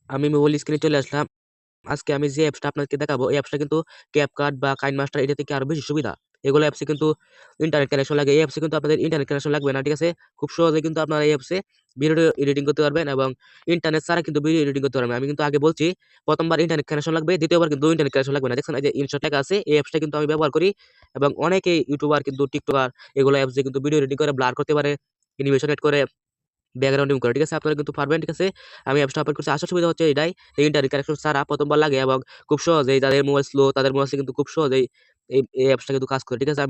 আমি মোবাইল স্ক্রিনে চলে আসলাম। আজকে আমি যে অ্যাপসটা আপনাকে দেখাবো, এই অ্যাপসটা কিন্তু ক্যাপকাট বা কাইনমাস্টার এটা থেকে আরো বেশি সুবিধা। এগুলো অ্যাপসে কিন্তু ইন্টারনেট কানেকশন লাগে। এই অ্যাপসে কিন্তু আপনাদের ইন্টারনেট কানেকশন লাগবে না, ঠিক আছে? খুব সহজে কিন্তু আপনারা এই অ্যাপসে ভিডিও এডিটিং করতে পারবেন এবং ইন্টারনেট ছাড়া কিন্তু ভিডিও এডিটিং করতে পারবেন। আমি কিন্তু আগে বলছি, প্রথমবার ইন্টারনেট কানেকশন লাগবে, দ্বিতীয়বার কিন্তু ইন্টারনেট কানেকশন লাগবে না। দেখছেন এই যে ইনশট লেখা আছে, এই অ্যাপসটা কিন্তু আমি ব্যবহার করি এবং অনেকেই ইউটিউবার কিন্তু টিকটকার এগুলো অ্যাপস দিয়ে কিন্তু ভিডিও এডিটিং করে ব্লার করতে পারে, অ্যানিমেশন এড করে, ব্যাকগ্রাউন্ড রিমুভ করে, ঠিক আছে? আপনারা কিন্তু পারবেন, ঠিক আছে? আমি অ্যাপসটা ওপেন করছি। আসল সুবিধা হচ্ছে এটাই, ইন্টারনেট কানেকশন ছাড়া প্রথমবার লাগে এবং খুব সহজেই যাদের মোবাইল স্লো তাদের মোবাইলে কিন্তু খুব সহজেই এই অ্যাপসটা কিন্তু কাজ করে, ঠিক আছে?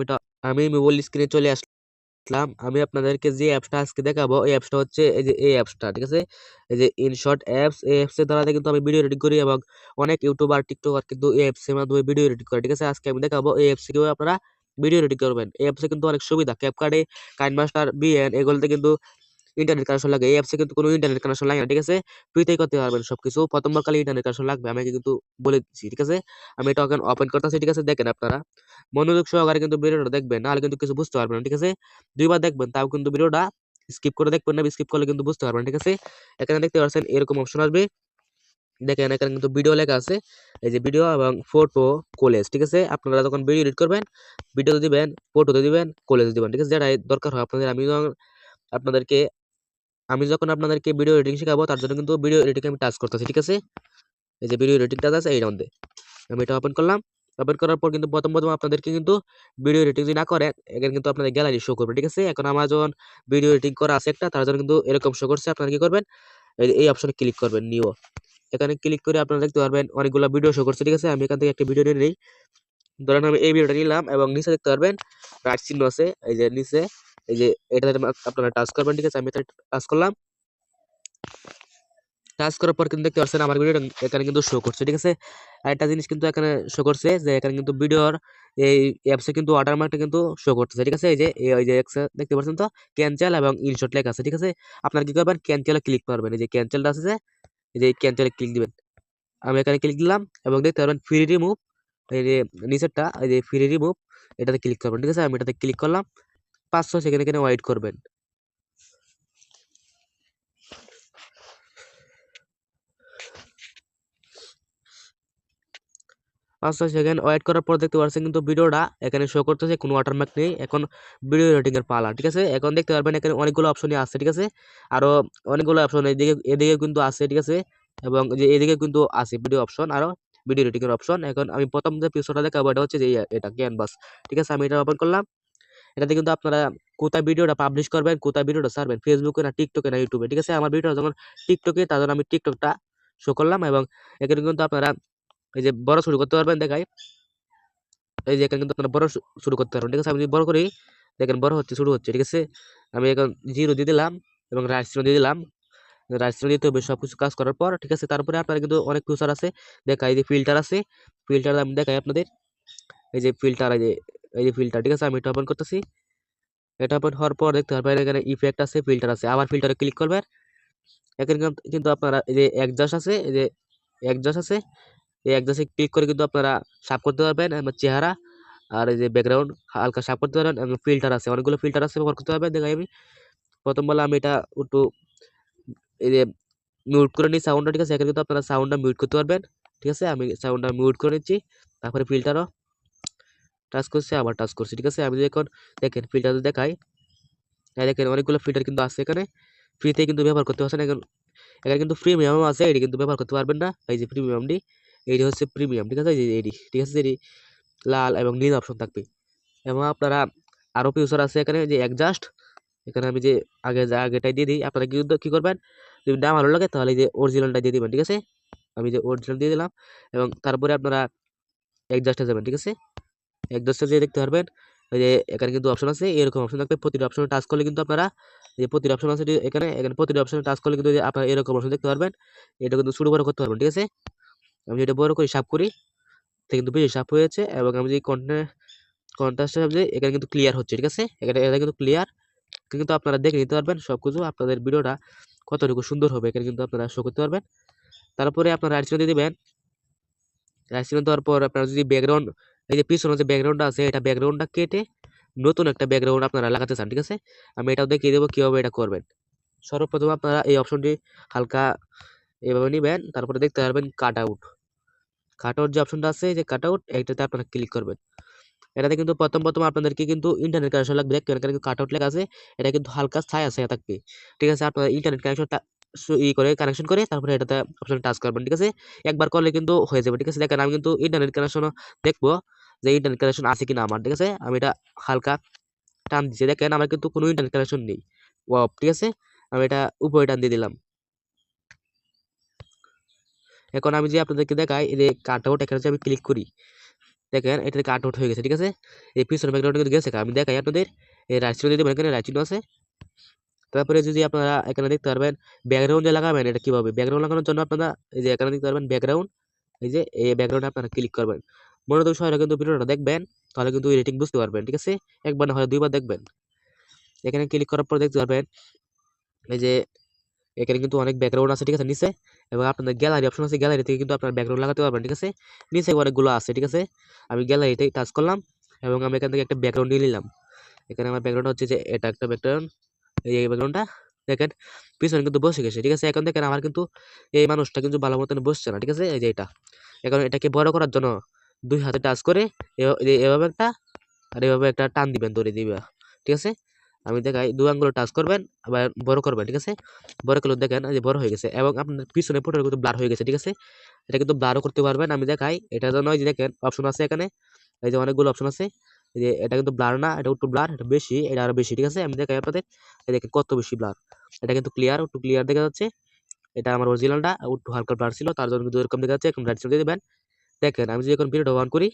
আমি মোবাইল স্ক্রিনে চলে আসলাম। আমি আপনাদেরকে যে অ্যাপসটা আজকে দেখাবো, এই অ্যাপসটা হচ্ছে এই যে এই অ্যাপসটা, ঠিক আছে? এই যে ইনশট অ্যাপস, এই অ্যাপসের দ্বারা কিন্তু আমি ভিডিও এডিট করি এবং অনেক ইউটিউবার টিকটকার কিন্তু এই অ্যাপসের মাধ্যমে ভিডিও এডিট করে, ঠিক আছে? আজকে আমি দেখাবো এই অ্যাপসে কিভাবে আপনারা ভিডিও এডিট করবেন। এই অ্যাপসে কিন্তু অনেক সুবিধা, ক্যাপকাটে, কাইনমাস্টার, বিএন এগুলোতে কিন্তু ইন্টারনেট কানেকশন লাগে। এই অ্যাপসে কিন্তু কোনো ইন্টারনেট কানেকশন লাগে না, ঠিক আছে? ফ্রিতেই করতে পারবেন সবকিছু। প্রথমবার খালি ইন্টারনেট কানেকশন লাগবে, আমি কিন্তু বলে দিচ্ছি, ঠিক আছে? আমি এটা এখন ওপেন করতেছি, ঠিক আছে? দেখেন আপনারা মনোযোগ সহকারে কিন্তু ভিডিওটা দেখবেন, নাহলে কিন্তু কিছু বুঝতে পারবেন না, ঠিক আছে? দুইবার দেখবেন, তাও কিন্তু ভিডিওটা স্কিপ করে দেখবেন না, স্কিপ করলে কিন্তু বুঝতে পারবেন না, ঠিক আছে? এখানে দেখতে পাচ্ছেন এরকম অপশন আসবে। দেখেন এখানে কিন্তু ভিডিও লেখা আছে, এই যে ভিডিও এবং ফটো কোলেজ, ঠিক আছে? আপনারা যখন ভিডিও এডিট করবেন, ভিডিওতে দিবেন, ফটোতে দিবেন, কোলেজ দিবেন, ঠিক আছে? যেটা দরকার হয় আপনাদের। আপনাদেরকে যখন আপনাদেরকে ভিডিও এডিটিং শেখাবো, তার জন্য কিন্তু ভিডিও এডিটিং আমি টাচ করতেছি, ঠিক আছে? এই যে ভিডিও এডিটিং টাচ আছে এইটার মধ্যে, আমি এটা ওপেন করলাম। ওপেন করার পর কিন্তু প্রথম আপনাদেরকে কিন্তু ভিডিও এডিটিং যদি না করেন, এখানে কিন্তু আপনাদের গ্যালারি শো করবে, ঠিক আছে? এখন আমার যখন ভিডিও এডিটিং করা আছে একটা, তার জন্য কিন্তু এরকম শো করছে। আপনারা কি করবেন, এই অপশনে ক্লিক করবেন, নিউ। এখানে ক্লিক করে আপনারা দেখতে পারবেন অনেকগুলো ভিডিও শো করছে, ঠিক আছে? আমি এখান থেকে একটা ভিডিও নিয়ে নিই। ধরেন আমি এই ভিডিওটা নিলাম এবং নিচে দেখতে পারবেন রাইট চিহ্ন আছে, এই যে নিচে, এই যে এটা আপনারা টাচ করবেন, ঠিক আছে? আমি এটা টাচ করলাম। টাচ করার পর কিন্তু দেখতে পাচ্ছেন আমার ভিডিওটা এখানে কিন্তু শো করছে, ঠিক আছে? আরেকটা জিনিস কিন্তু এখানে শো করছে যে এখানে কিন্তু ভিডিওর এই অ্যাপসে কিন্তু ওয়াটারমার্কটা কিন্তু শো করতেছে, ঠিক আছে? এই যে দেখতে পাচ্ছেন তো, ক্যান্সেল এবং ইনশট লেখা আছে, ঠিক আছে? আপনারা কি করবেন, ক্যান্সেলে ক্লিক করবেন। এই যে ক্যান্সেলটা আছে, যে এই যে ক্যান্সেলে ক্লিক দিবেন। আমি এখানে ক্লিক দিলাম এবং দেখতে পারবেন ফ্রি রিমুভ, এই যে নিচেরটা, এই যে ফ্রি রিমুভ, এটাতে ক্লিক করবেন, ঠিক আছে? আমি এটাতে ক্লিক করলাম। 5-6 সেকেন্ড এখানে ওয়েট করবেন। 5-6 সেকেন্ড ওয়েট করার পর দেখতে পাচ্ছেন কিন্তু ভিডিওটা এখানে শো করতেছে, কোনো ওয়াটারমার্ক নেই। এখন ভিডিও এডিটিং এর পালা, ঠিক আছে? এখন দেখতে পারবেন এখানে অনেকগুলো অপশনই আছে, ঠিক আছে? আরো অনেকগুলো অপশন এদিকে কিন্তু আছে, ঠিক আছে? এবং যে এদিকে কিন্তু আছে ভিডিও অপশন, আরো ভিডিও এডিটিং এর অপশন। এখন আমি প্রথম যে পিকচারটা দেখাবো, এটা হচ্ছে যে এটা ক্যানভাস, ঠিক আছে? আমি এটা ওপেন করলাম। এটাতে কিন্তু আপনারা কোথায় ভিডিওটা পাবলিশ করবেন, কোথায় ভিডিওটা ছাড়বেন, ফেসবুকে না টিকটকে না ইউটিউবে, ঠিক আছে? আমার ভিডিওটা যখন টিকটকে, তার জন্য আমি টিকটকটা শো করলাম এবং এখানে কিন্তু আপনারা এই যে বড় শুরু করতে পারবেন, দেখাই। এই যে এখানে কিন্তু আপনারা বড় শুরু করতে পারবেন, ঠিক আছে? আমি যদি বড় করি, দেখেন বড় হচ্ছে, শুরু হচ্ছে, ঠিক আছে? আমি এখন 0 দিয়ে দিলাম এবং রাইট চিহ্ন দিয়ে দিলাম। রাইট চিহ্ন দিতে হবে সবকিছু কাজ করার পর, ঠিক আছে? তারপরে আপনারা কিন্তু অনেক ফিচার আছে, দেখাই। এই যে ফিল্টার আছে, ফিল্টার আমি দেখাই আপনাদের। এই যে ফিল্টার, এই যে ফিল্টার, ঠিক আছে? আমি এটা ওপেন করতেছি। এটা ওপেন হওয়ার পর দেখতে পারবেন এখানে ইফেক্ট আছে, ফিল্টার আছে। আবার ফিল্টারে ক্লিক করবেন। এখানে কিন্তু আপনারা এই যে একজাস্ট আছে, এই যে একজাস্ট আছে, এই একজাস্টে ক্লিক করে কিন্তু আপনারা সাব করতে পারবেন আমার চেহারা, আর এই যে ব্যাকগ্রাউন্ড হালকা সাফ করতে পারেন এবং ফিল্টার আছে, অনেকগুলো ফিল্টার আছে, ব্যবহার করতে হবে, দেখাই আমি। প্রথম বলে আমি এটা একটু এই যে মিউট করে নিই সাউন্ডটা, ঠিক আছে? এখানে কিন্তু আপনারা সাউন্ডটা মিউট করতে পারবেন, ঠিক আছে? আমি সাউন্ডটা মিউট করে নিচ্ছি। তারপরে ফিল্টারও টাচ করছি, আবার টাচ করছি, ঠিক আছে? আমি এখন দেখেন ফিল্টার দেখাই, দেখেন অনেকগুলো ফিল্টার কিন্তু আছে এখানে, ফ্রিতে কিন্তু ব্যবহার করতে পারছেন। এখন এখানে কিন্তু প্রিমিয়াম আছে, এটি কিন্তু ব্যবহার করতে পারবেন না। এই যে প্রিমিয়ামটি, এইটি হচ্ছে প্রিমিয়াম, ঠিক আছে? এই যে এটি, ঠিক আছে? এটি লাল এবং নীল অপশন থাকবে এবং আপনারা আরো ফিউচার আছে এখানে, যে অ্যাডজাস্ট। এখানে আমি যে আগেটাই দিয়ে দিই। আপনারা কি করবেন, যদি না ভালো লাগে তাহলে এই যে অরিজিনালটা দিয়ে দিবেন, ঠিক আছে? আমি যে অরিজিনাল দিয়ে দিলাম এবং তারপরে আপনারা অ্যাডজাস্টে যাবেন, ঠিক আছে? অ্যাডজাস্টে যেয়ে দেখতে পারবেন এই যে এখানে কিন্তু অপশন আছে, এরকম অপশন থাকবে। প্রতিটা অপশনে টাচ করলে কিন্তু আপনারা, যে প্রতিটা অপশন আছে এখানে, প্রতিটা অপশনে টাচ করলে কিন্তু আপনারা এরকম অপশন দেখতে পারবেন। এটা কিন্তু ছোট বড় করতে পারবেন, ঠিক আছে? আমি এটা বড় করি, সাফ করি, এটা কিন্তু বেশি সাফ হয়েছে। এবং আমি যে কন্ট্রাস্ট যে এখানে কিন্তু ক্লিয়ার হচ্ছে, ঠিক আছে? এটা কিন্তু ক্লিয়ার, কিন্তু আপনারা দেখে নিতে পারবেন সবকিছু, আপনাদের ভিডিওটা কতটুকু সুন্দর হবে এখানে কিন্তু আপনারা শো করতে পারবেন। তারপরে আপনারা রাইট চিহ্ন দিয়ে দিবেন। রাইট চিহ্ন দেওয়ার পর আপনারা যদি ব্যাকগ্রাউন্ড, এই যে পিছনে যে ব্যাকগ্রাউন্ডটা আছে, এটা ব্যাকগ্রাউন্ডটা কেটে নতুন একটা ব্যাকগ্রাউন্ড আপনারা লাগাতে চান, ঠিক আছে? আমি এটাও দেখিয়ে দেবো কিভাবে এটা করবেন। সর্বপ্রথম আপনারা এই অপশনটি হালকা এভাবে নিবেন, তারপরে দেখতে পারবেন কাট আউট। কাট আউট যে অপশনটা আছে, যে কাট আউট, এইটাতে আপনারা ক্লিক করবেন। এটাতে কিন্তু প্রথম আপনাদেরকে কিন্তু ইন্টারনেট কানেকশন লাগবে, দেখতে পারেন কাট আউট লেখা আছে, এটা কিন্তু হালকা ছায়া ছায়া থাকবে। ঠিক আছে, আপনারা ইন্টারনেট কানেকশনটা করে কানেকশন করে তারপরে এটাতে অপশন টাচ করবেন। ঠিক আছে, একবার করলে কিন্তু হয়ে যাবে। ঠিক আছে, দেখেন আমি কিন্তু ইন্টারনেট কানেকশন দেখবো যে ইন্টারনেট কানেকশন আছে কিনা আমার। ঠিক আছে, আমি এটা হালকা টান দিচ্ছি, দেখেন আমার কিন্তু কোনো ইন্টারনেট কানেকশন নেই, অফ। ঠিক আছে, আমি এটা উপরে টান দিয়ে দিলাম। এখন আমি যে আপনাদেরকে দেখাই, এই যে কাট আউট, এখানে যদি আমি ক্লিক করি, দেখেন এটা কাট আউট হয়ে গেছে। ঠিক আছে, এই পিছনের ব্যাকগ্রাউন্ড কিন্তু গেছে, আমি দেখাই আপনাদের। এই রাইট সাইডে দিবেন, এখানে রাইট চিহ্ন আছে। তারপরে যদি আপনারা এখানে দেখতে পারবেন ব্যাকগ্রাউন্ডে লাগাবেন, এটা কিভাবে ব্যাকগ্রাউন্ড লাগানোর জন্য আপনারা এই যে এখানে দেখতে পারবেন ব্যাকগ্রাউন্ড, এই যে এই ব্যাকগ্রাউন্ডে আপনারা ক্লিক করবেন। মনোযোগ সহকারে কিন্তু ভিডিওটা দেখবেন, তাহলে কিন্তু এডিটিং বুঝতে পারবেন। ঠিক আছে, একবার না হয় দুইবার দেখবেন। এখানে ক্লিক করার পর দেখতে পারবেন এই যে এখানে কিন্তু অনেক ব্যাকগ্রাউন্ড আছে। ঠিক আছে, নিচে, এবং আপনাদের গ্যালারি অপশন আছে, গ্যালারি থেকে কিন্তু আপনার ব্যাকগ্রাউন্ড লাগাতে পারবেন। ঠিক আছে, নিচে অনেকগুলো আছে। ঠিক আছে, আমি গ্যালারিতে টাচ করলাম এবং আমি এখান থেকে একটা ব্যাকগ্রাউন্ড নিয়ে নিলাম। এখানে আমার ব্যাকগ্রাউন্ড হচ্ছে যে এটা একটা ব্যাকগ্রাউন্ড, এই ব্যাকগ্রাউন্ডটা দেখেন পিছনে কিন্তু বসে গেছে। ঠিক আছে, এখন দেখেন আমার কিন্তু এই মানুষটা কিন্তু ভালো মতন বসছে না। ঠিক আছে, এই যে এটা, এখন এটাকে বড় করার জন্য দুই হাতে টাচ করে এভাবে একটা, আর এভাবে একটা টান দিবেন, দড়ি দিবা। ঠিক আছে, আমি দেখাই, দুই আঙ্গুল টাচ করবেন, আবার বড় করবেন। ঠিক আছে, বড় করলে দেখেন যে বড় হয়ে গেছে, এবং আপনার পিছনে ফটোটা কিন্তু ব্লার হয়ে গেছে। ঠিক আছে, এটা কিন্তু ব্লারও করতে পারবেন। আমি দেখাই, এটার জন্য এই যে দেখেন অপশন আছে এখানে, এই যে অনেকগুলো অপশন আছে। এই যে এটা কিন্তু ব্লার না, এটা একটু ব্লার, এটা বেশি, এটা আরো বেশি। ঠিক আছে, আমি দেখাই আপনাদের, এই দেখেন কত বেশি ব্লার। এটা কিন্তু ক্লিয়ার, একটু ক্লিয়ার দেখা যাচ্ছে। এটা আমার অরিজিনালটা একটু হালকা ব্লার ছিল, তার জন্য কিন্তু এরকম দেখা যাচ্ছে। এখন রাইট সাইড দিয়ে দিবেন, দেখেন আমি যদি এখন ভিডিওটা অন করি,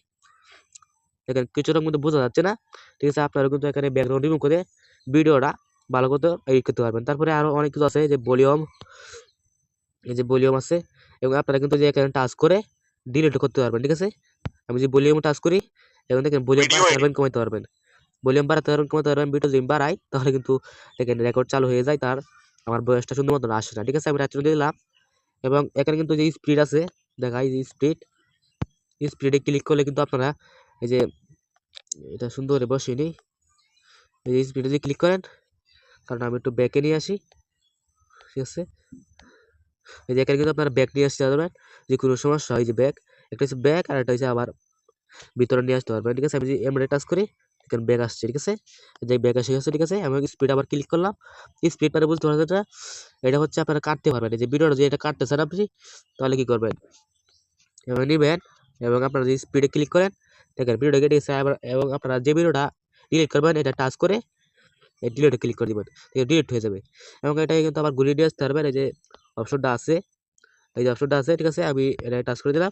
দেখেন কিছুটা কিন্তু বোঝা যাচ্ছে না। ঠিক আছে, আপনারা কিন্তু এখানে ব্যাকগ্রাউন্ড রিমুভ করে ভিডিওটা ভালো করতে করতে পারবেন। তারপরে আরো অনেক কিছু আছে, যে ভলিউম, এই যে ভলিউম আছে, এবং আপনারা কিন্তু যে এখানে টাচ করে ডিলিট করতে পারবেন। ঠিক আছে, আমি যে ভলিউম টাচ করি, এবং দেখেন ভলিউম বাড়াতে পারবেন, কমাতে পারবেন। ভলিউম বাড়াতে পারবেন, কমাতে পারবেন। ভিডিও যদি বাড়াই তাহলে কিন্তু দেখেন রেকর্ড চালু হয়ে যায়, তার আমার বয়সটা সুন্দর মতন আসে না। ঠিক আছে, আমি রাত্রে দিলাম, এবং এখানে কিন্তু যে স্পিড আছে, দেখাই যে স্পিড, স্পিডে ক্লিক করলে কিন্তু আপনারা এই যে এটা সুন্দর করে বসিয়ে নিই, এই যে স্পিডে যদি ক্লিক করেন, কারণ আমি একটু ব্যাকে নিয়ে আসি। ঠিক আছে, এই যে এখানে কিন্তু আপনারা ব্যাক নিয়ে আসতে পারবেন, যে কোনো সমস্যা হয়, যে ব্যাক, একটা হচ্ছে ব্যাক, আর একটা হচ্ছে আবার ভিতরে নিয়ে আসতে পারবেন। ঠিক আছে, আমি যে এমরে টাচ করি, এখানে ব্যাক আসছে। ঠিক আছে, যে ব্যাক এসে গেছে। ঠিক আছে, আমি স্পিড আবার ক্লিক করলাম, স্পিড মানে বুঝতে পারছেন এটা, এটা হচ্ছে আপনারা কাটতে পারবেন। এই যে ভিডিওটা যে এটা কাটতেছেন আপনি, তাহলে কি করবেন, এবার নিবেন, এবং আপনারা যে স্পিডে ক্লিক করেন, দেখেন ভিডিওটা কেটে গেছে। আবার এবং আপনারা যে ভিডিওটা ডিলিট করবেন, এটা টাচ করে এই ডিলিটে ক্লিক করে দিবেন, ডিলিট হয়ে যাবে। এবং এটাকে কিন্তু আবার ঘুরিয়ে নিয়ে আসতে পারবেন, এই যে অপশনটা আছে, এই যে অপশনটা আছে। ঠিক আছে, আমি এটা টাচ করে দিলাম,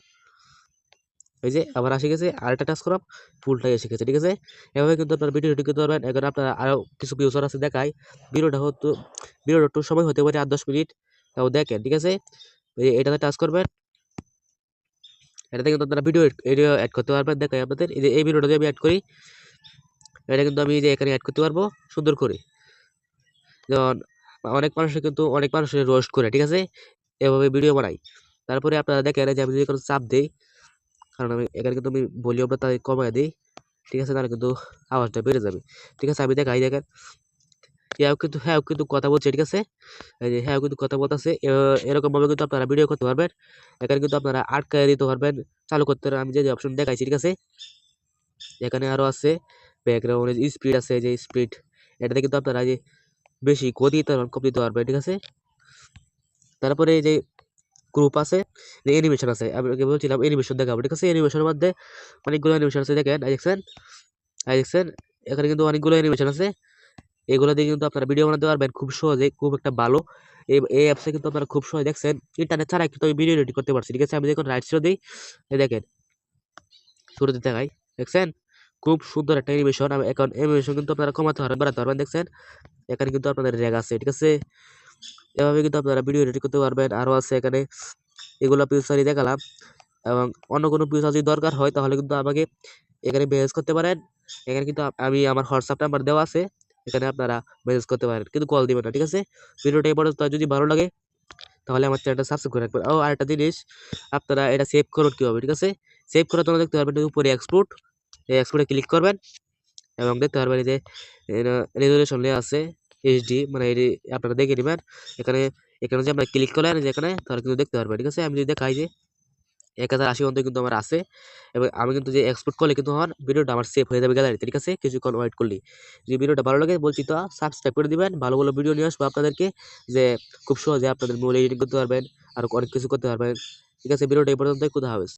এই যে আবার আসে গেছে, আরেকটা টাচ করলাম, ফুলটাই এসে গেছে। ঠিক আছে, এভাবে কিন্তু আপনার ভিডিও এডিট করতে পারবেন। এখন আপনারা আরো কিছু ফিউচার আছে দেখাই, ভিডিওটা একটু সময় হতে পারে 8-10 মিনিট, তাও দেখেন। ঠিক আছে, এই যে এটাতে টাচ করবেন, এটাতে কিন্তু আপনারা ভিডিও অ্যাড করতে পারবেন। দেখাই আপনাদের, এই যে এই ভিডিওটা যদি আমি অ্যাড করি, এটা কিন্তু আমি যে এখানে অ্যাড করতে পারবো সুন্দর করে। যেমন অনেক মানুষের রোস্ট করে। ঠিক আছে, এভাবে ভিডিও বানাই। তারপরে আপনারা দেখেন যে আমি যদি কোনো চাপ দিই, কারণ আমি এখানে কিন্তু আমি ভলিউমটা তাই কমায় দিই। ঠিক আছে, তাহলে কিন্তু আওয়াজটা বেড়ে যাবে। ঠিক আছে, আমি দেখাই, দেখেন হ্যাঁ কিন্তু কথা বলছে। ঠিক আছে, এই যে হ্যাঁ কিন্তু কথা বলতেছে, এরকম ভাবে কিন্তু আপনারা ভিডিও করতে পারবেন। এখানে কিন্তু আপনারা আটকায় দিতে পারবেন, চালু করতে পারবেন। আমি যে অপশন দেখাইছি। ঠিক আছে, এখানে আরো আছে ব্যাকগ্রাউন্ড স্পিড আছে, যে স্পিড, এটাতে কিন্তু আপনারা যে বেশি গতি কম দিতে পারবেন। ঠিক আছে, তারপরে এই যে গ্রুপ আছে, যে অ্যানিমেশন আছে, আমি আগে বলছিলাম অ্যানিমেশন দেখাবো। ঠিক আছে, অ্যানিমেশনের মধ্যে অনেকগুলো অ্যানিমেশন আছে, দেখেন দেখছেন এখানে কিন্তু অনেকগুলো অ্যানিমেশন আছে। এগুলো দিয়ে কিন্তু আপনারা ভিডিও বানাতে পারবেন খুব সহজে, খুব একটা ভালো। এই অ্যাপসে কিন্তু আপনারা খুব সহজে, দেখছেন ইন্টারনেট ছাড়া কিন্তু আমি ভিডিও এডিট করতে পারছি। ঠিক আছে, আমি যখন রাইট সাইড দিই, এই দেখেন শুরুতে দেখাই, দেখছেন খুব সুন্দর একটা অ্যানিমেশন। এখন অ্যানিমেশন কিন্তু আপনারা কমাতে পারবেন, বাড়াতে পারবেন। দেখছেন এখানে কিন্তু আপনাদের রেগ আছে। ঠিক আছে, এভাবে কিন্তু আপনারা ভিডিও এডিট করতে পারবেন। আরো আছে এখানে, এগুলো ফিউচারই দেখালাম, এবং অন্য কোনো ফিউচার যদি দরকার হয় তাহলে কিন্তু আমাকে এখানে মেসেজ করতে পারেন। এখানে কিন্তু আমি আমার হোয়াটসঅ্যাপ নাম্বার দেওয়া আছে, এখানে আপনারা মেসেজ করতে পারেন, কিন্তু কল দিবেন না। ঠিক আছে, ভিডিওটা এই পর্যন্ত, যদি ভালো লাগে তাহলে আমার চ্যানেলটা সাবস্ক্রাইব করে রাখবেন। ও আরেকটা জিনিস, আপনারা এটা সেভ করুন কীভাবে। ঠিক আছে, সেভ করার জন্য দেখতে পারবেন উপরে এক্সপোর্ট, এই এক্সপোর্টে ক্লিক করবেন, এবং দেখতে পারবেন এই যে রেজুলেশন লেখা আছে HD, মানে এটি আপনারা দেখে নেবেন। এখানে এখানে যে আমরা ক্লিক করলেন যেখানে তাহলে কিন্তু দেখতে পারবেন, ঠিক আছে। আমি যদি দেখাই যে 1080 পর্যন্ত কিন্তু আমার আছে, এবং আমি কিন্তু যে এক্সপোর্ট করলে কিন্তু আমার ভিডিওটা আমার সেভ হয়ে যাবে গ্যালারিতে, ঠিক আছে। কিছুক্ষণ ওয়েট করলে যদি ভিডিওটা ভালো লাগে বলছি তো সাবস্ক্রাইব করে দিবেন, ভালো ভালো ভিডিও নিয়ে আসবো আপনাদেরকে, যে খুব সহজে আপনাদের মোবাইল এডিটিং করতে পারবেন আর অনেক কিছু করতে পারবেন, ঠিক আছে। ভিডিওটা এই পর্যন্তই, খুদা হাফেজ।